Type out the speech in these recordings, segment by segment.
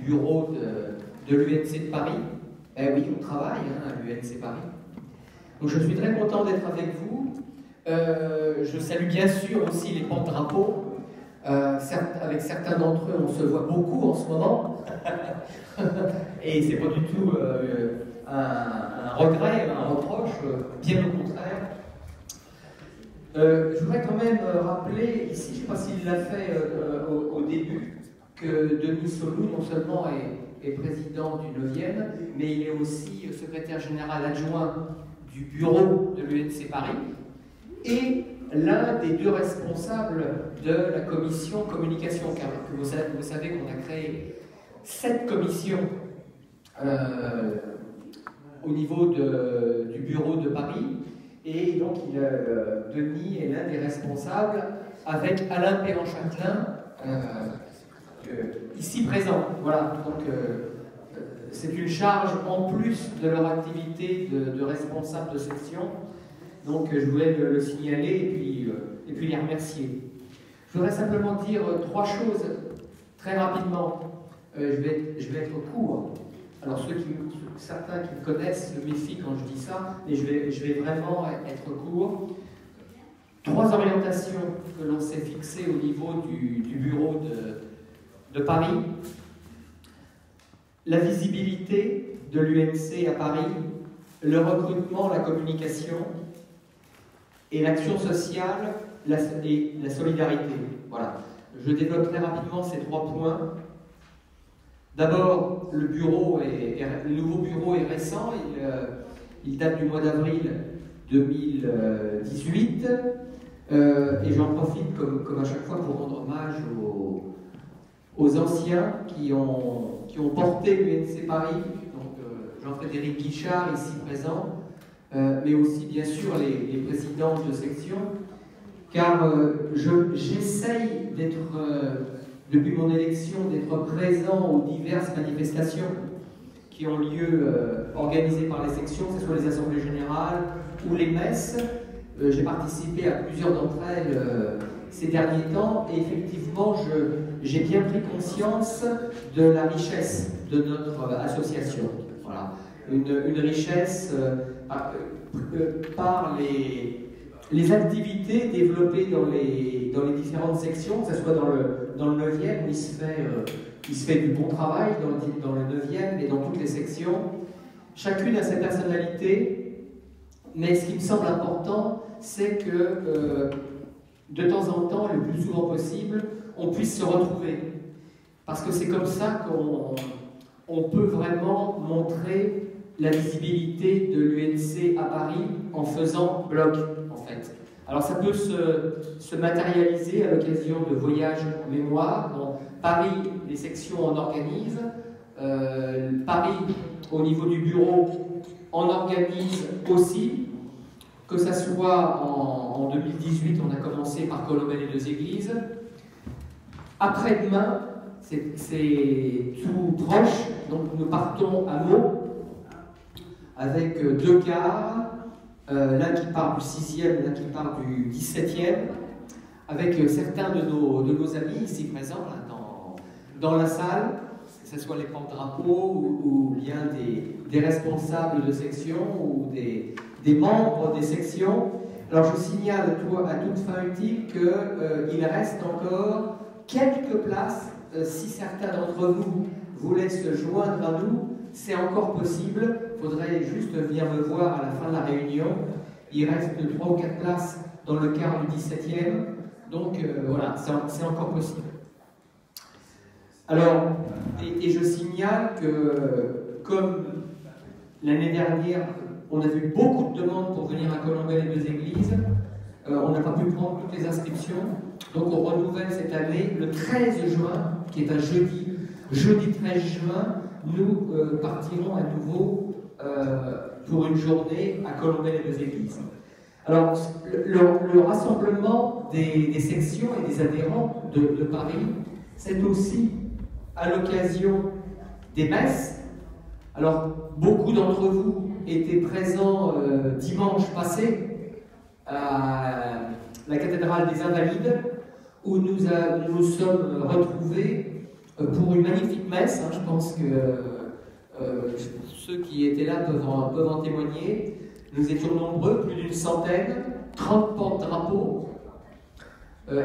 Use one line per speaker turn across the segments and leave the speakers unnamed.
bureau de l'UNC de Paris. Eh oui, on travaille à l'UNC Paris. Donc je suis très content d'être avec vous. Je salue bien sûr aussi les porte-drapeaux. Avec certains d'entre eux, on se voit beaucoup en ce moment. Et c'est pas du tout un regret, un reproche, bien au contraire. Je voudrais quand même rappeler ici, je ne sais pas s'il l'a fait au début, que Denis Solou non seulement est président du 9e, mais il est aussi secrétaire général adjoint du bureau de l'UNC Paris et l'un des deux responsables de la commission communication, car vous savez qu'on a créé 7 commissions au niveau du bureau de Paris, et donc Denis est l'un des responsables avec Alain Perrin-Châtelain, ici présent. Voilà, donc c'est une charge en plus de leur activité de responsable de section. Donc je voulais le signaler et puis les remercier. Je voudrais simplement dire 3 choses très rapidement. Je vais être court. Alors certains qui me connaissent me méfient quand je dis ça, mais je vais vraiment être court. 3 orientations que l'on s'est fixées au niveau du bureau de Paris. La visibilité de l'UNC à Paris, le recrutement, la communication, et l'action sociale et la solidarité. Voilà. Je développe très rapidement ces 3 points. D'abord, le nouveau bureau est récent, il date du mois d'avril 2018, et j'en profite comme à chaque fois pour rendre hommage aux anciens qui ont porté l'UNC Paris, donc Jean-Frédéric Guichard ici présent, mais aussi bien sûr les présidents de section, car j'essaye d'être, depuis mon élection, d'être présent aux diverses manifestations qui ont lieu organisées par les sections, que ce soit les assemblées générales ou les messes. J'ai participé à plusieurs d'entre elles ces derniers temps, et effectivement j'ai bien pris conscience de la richesse de notre association. Voilà. Une richesse par les activités développées dans les différentes sections, que ce soit dans le 9e où il se fait du bon travail, dans le 9e et dans toutes les sections. Chacune a sa personnalité, mais ce qui me semble important, c'est que de temps en temps, le plus souvent possible, on puisse se retrouver. Parce que c'est comme ça qu'on peut vraiment montrer la visibilité de l'UNC à Paris en faisant bloc, en fait. Alors ça peut se matérialiser à l'occasion de voyages en mémoire. Dans Paris, les sections en organisent. Paris, au niveau du bureau, en organise aussi. Que ça soit en 2018, on a commencé par Colombelle et 2 églises. Après-demain, c'est tout proche, donc nous partons à Meaux avec 2 cars, l'un qui part du 6e, l'un qui part du 17e, avec certains de nos amis ici présents là, dans la salle, que ce soit les porte-drapeaux ou bien des responsables de section ou des membres des sections. Alors je signale à toute fin utile qu'il reste encore quelques places. Si certains d'entre vous voulaient se joindre à nous, c'est encore possible. Il faudrait juste venir me voir à la fin de la réunion. Il reste 3 ou 4 places dans le quart du 17e. Donc voilà, c'est encore possible. Alors, et je signale que comme l'année dernière, on a vu beaucoup de demandes pour venir à Colombelle et 2 églises, on n'a pas pu prendre toutes les inscriptions. Donc on renouvelle cette année, le 13 juin, qui est un jeudi 13 juin, nous partirons à nouveau pour une journée à Colombelle et 2 églises. Alors, le rassemblement des sections et des adhérents de Paris, c'est aussi à l'occasion des messes. Alors, beaucoup d'entre vous étaient présents dimanche passé à la cathédrale des Invalides, où nous sommes retrouvés pour une magnifique messe. Je pense que ceux qui étaient là peuvent en témoigner. Nous étions nombreux, plus d'une centaine, 30 porte-drapeaux.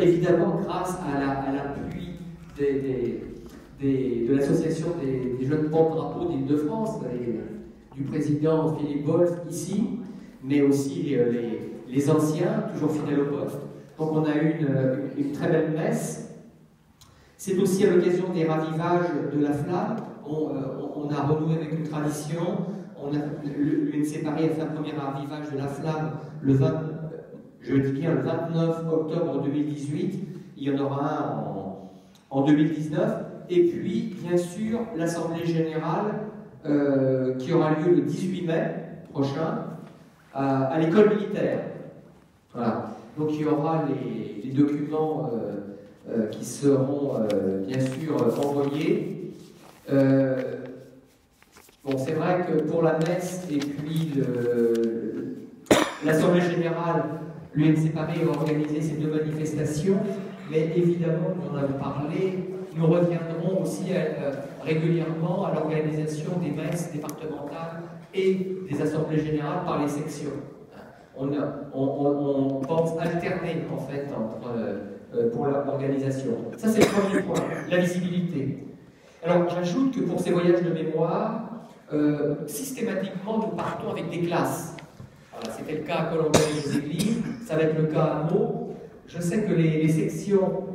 Évidemment, grâce à l'appui de l'association des jeunes porte-drapeaux d'Île-de-France, du président Philippe Wolf ici, mais aussi les anciens, toujours fidèles au poste. Donc on a eu une très belle messe. C'est aussi à l'occasion des ravivages de la flamme. On a renoué avec une tradition. L'UNC Paris a fait un premier ravivage de la flamme le 29 octobre 2018. Il y en aura un en 2019. Et puis, bien sûr, l'Assemblée Générale qui aura lieu le 18 mai prochain à l'école militaire. Voilà. Donc il y aura les documents qui seront bien sûr envoyés. Bon, c'est vrai que pour la messe et puis l'Assemblée Générale, l'UNC Paris a organisé ces deux manifestations, mais évidemment, nous en avons parlé, nous reviendrons aussi régulièrement à l'organisation des messes départementales et des assemblées générales par les sections. On pense alterner en fait pour l'organisation. Ça c'est le premier point, la visibilité. Alors j'ajoute que pour ces voyages de mémoire, systématiquement nous partons avec des classes. C'était le cas à Colombey et les Églises, ça va être le cas à Meaux. Je sais que les sections,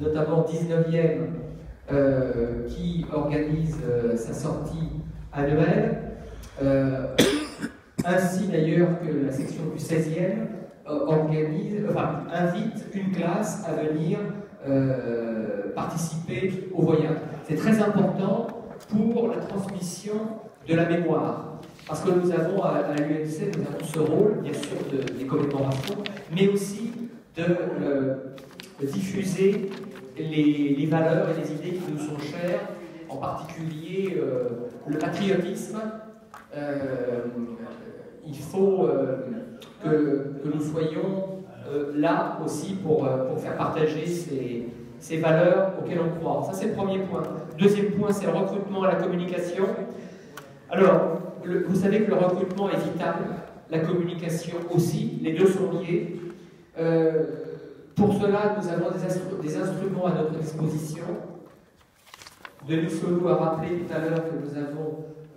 notamment 19e, qui organise sa sortie annuelle, ainsi d'ailleurs que la section du 16e invite une classe à venir participer au voyage. C'est très important pour la transmission de la mémoire. Parce que nous avons à l'UNC, nous avons ce rôle, bien sûr, des commémorations, mais aussi de diffuser les valeurs et les idées qui nous sont chères, en particulier le patriotisme. Il faut que nous soyons là aussi pour faire partager ces valeurs auxquelles on croit. Ça, c'est le premier point. Deuxième point, c'est le recrutement et la communication. Alors, vous savez que le recrutement est vital, la communication aussi, les deux sont liés. Pour cela, nous avons des instruments à notre disposition. Denis Solou a rappelé tout à l'heure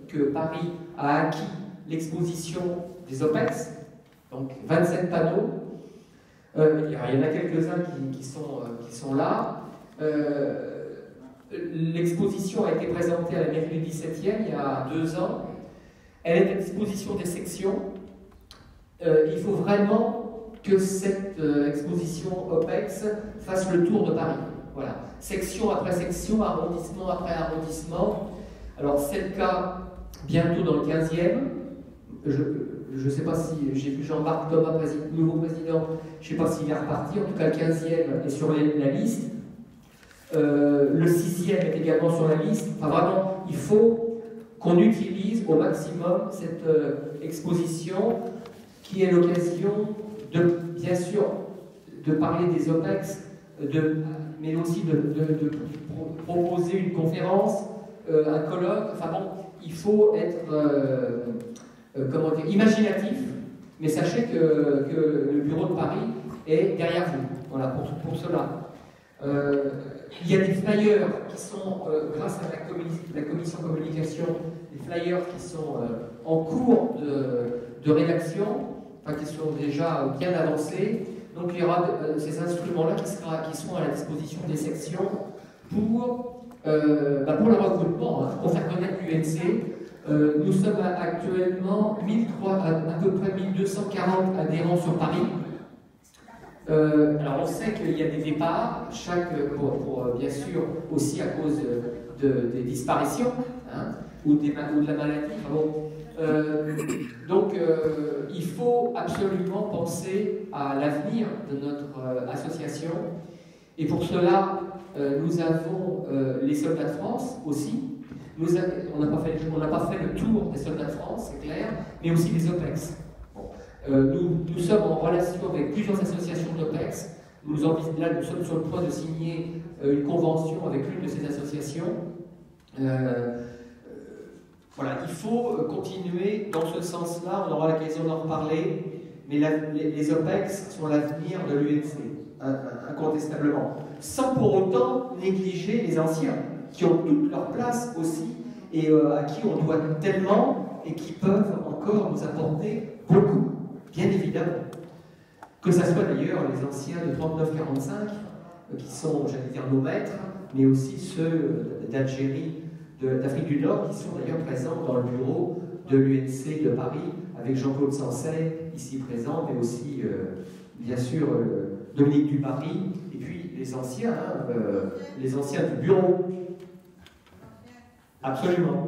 que Paris a acquis l'exposition des OPEX, donc 27 panneaux. Il y en a quelques-uns qui sont là. L'exposition a été présentée à la mairie du 17e il y a 2 ans. Elle est à disposition des sections. Il faut vraiment que cette exposition OPEX fasse le tour de Paris. Voilà. Section après section, arrondissement après arrondissement. Alors c'est le cas bientôt dans le 15e. Je ne sais pas si j'ai vu Jean-Marc Thomas, nouveau président, je ne sais pas s'il est reparti. En tout cas, le 15e est sur la liste. Le 6e est également sur la liste. Enfin, vraiment, il faut qu'on utilise au maximum cette exposition qui est l'occasion bien sûr, de parler des OPEX, mais aussi de proposer une conférence, un colloque. Enfin bon, il faut être imaginatif, mais sachez que le bureau de Paris est derrière vous. Voilà, pour cela. Il y a des flyers qui sont, grâce à la commission communication, des flyers qui sont en cours de rédaction, enfin, qui sont déjà bien avancés. Donc il y aura ces instruments-là qui seront à la disposition des sections pour le recrutement, pour faire connaître l'UNC. Nous sommes actuellement à peu près 1240 adhérents sur Paris. Alors on sait qu'il y a des départs, bien sûr aussi à cause des disparitions ou de la maladie. Donc il faut absolument penser à l'avenir de notre association. Et pour cela, nous avons les Soldats de France aussi. On n'a pas fait le tour des Soldats de France, c'est clair, mais aussi les OPEX. Nous sommes en relation avec plusieurs associations d'OPEX, Nous sommes sur le point de signer une convention avec l'une de ces associations. Voilà, il faut continuer dans ce sens-là, on aura l'occasion d'en reparler, mais les OPEX sont l'avenir de l'UNC, incontestablement. Sans pour autant négliger les anciens, qui ont toute leur place aussi, et à qui on doit tellement, et qui peuvent encore nous apporter beaucoup, bien évidemment. Que ce soit d'ailleurs les anciens de 39-45, qui sont, j'allais dire, nos maîtres, mais aussi ceux d'Algérie, d'Afrique du Nord, qui sont d'ailleurs présents dans le bureau de l'UNC de Paris, avec Jean-Claude Sanset, ici présent, mais aussi, bien sûr, Dominique Dubarry, et puis les anciens du bureau. Absolument.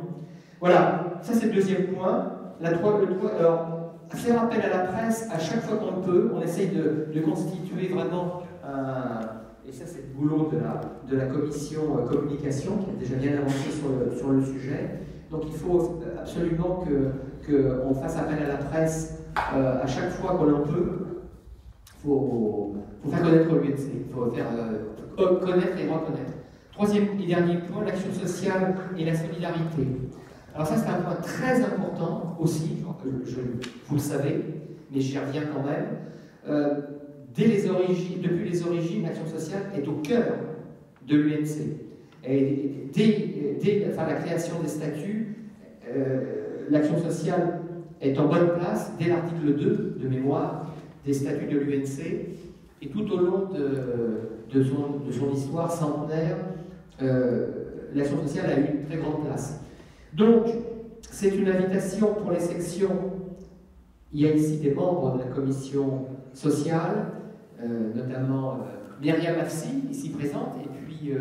Voilà, ça c'est le deuxième point. Alors, faire appel à la presse à chaque fois qu'on peut, on essaye de constituer vraiment et ça c'est le boulot de la commission communication qui a déjà bien avancé sur le sujet. Donc il faut absolument qu'on fasse appel à la presse à chaque fois qu'on en peut. Il faut faire connaître l'UNC, il faut faire connaître et reconnaître. Troisième et dernier point, l'action sociale et la solidarité. Alors ça c'est un point très important aussi, vous le savez, mais j'y reviens quand même. Depuis les origines, l'action sociale est au cœur de l'UNC. Et dès la création des statuts, l'action sociale est en bonne place dès l'article 2 de mémoire des statuts de l'UNC. Et tout au long de son histoire centenaire, l'action sociale a eu une très grande place. Donc, c'est une invitation pour les sections. Il y a ici des membres de la commission sociale, notamment Myriam Afsi, ici présente, et puis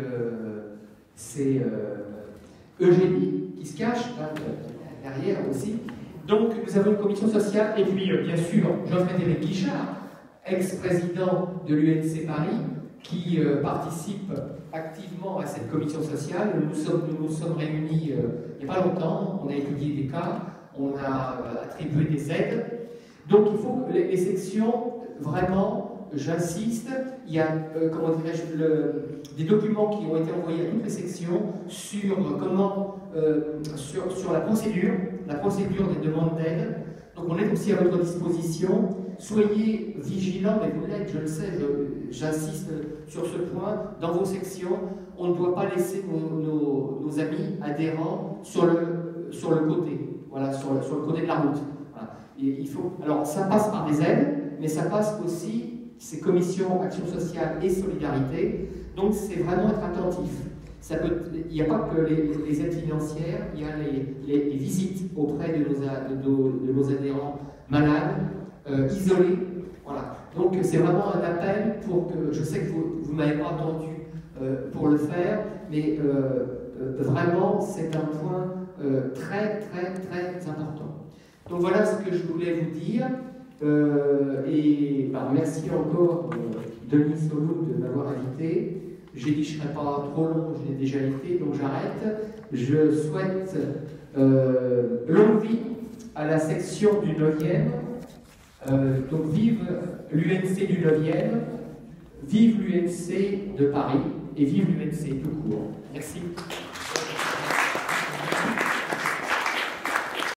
c'est Eugénie qui se cache là, derrière aussi. Donc, nous avons une commission sociale, et puis bien sûr Jean-Frédéric Guichard, ex-président de l'UNC Paris, qui participe activement à cette commission sociale. Nous nous sommes réunis il n'y a pas longtemps, on a étudié des cas, on a attribué des aides. Donc il faut que les sections, vraiment, j'insiste, il y a, comment dirais-je, des documents qui ont été envoyés à toutes les sections sur comment, sur la procédure des demandes d'aide. Donc on est aussi à votre disposition. Soyez vigilants, mais vous l'êtes, je le sais, j'insiste sur ce point. Dans vos sections, on ne doit pas laisser nos amis adhérents sur le côté, voilà, sur le côté de la route. Voilà. Et il faut, alors ça passe par des aides, mais ça passe aussi, ces commissions action sociale et solidarité, donc c'est vraiment être attentif. Il n'y a pas que les aides financières, il y a les visites auprès de nos adhérents malades, isolés. Voilà. Donc c'est vraiment un appel pour que, je sais que vous ne m'avez pas entendu pour le faire, mais vraiment c'est un point très très très important. Donc voilà ce que je voulais vous dire. Merci encore Denis Solou de m'avoir invité. J'ai dit que je ne serais pas trop long, je l'ai déjà été, donc j'arrête. Je souhaite longue vie à la section du 9e. Donc vive l'UNC du 9e, vive l'UNC de Paris et vive l'UNC tout court. Merci.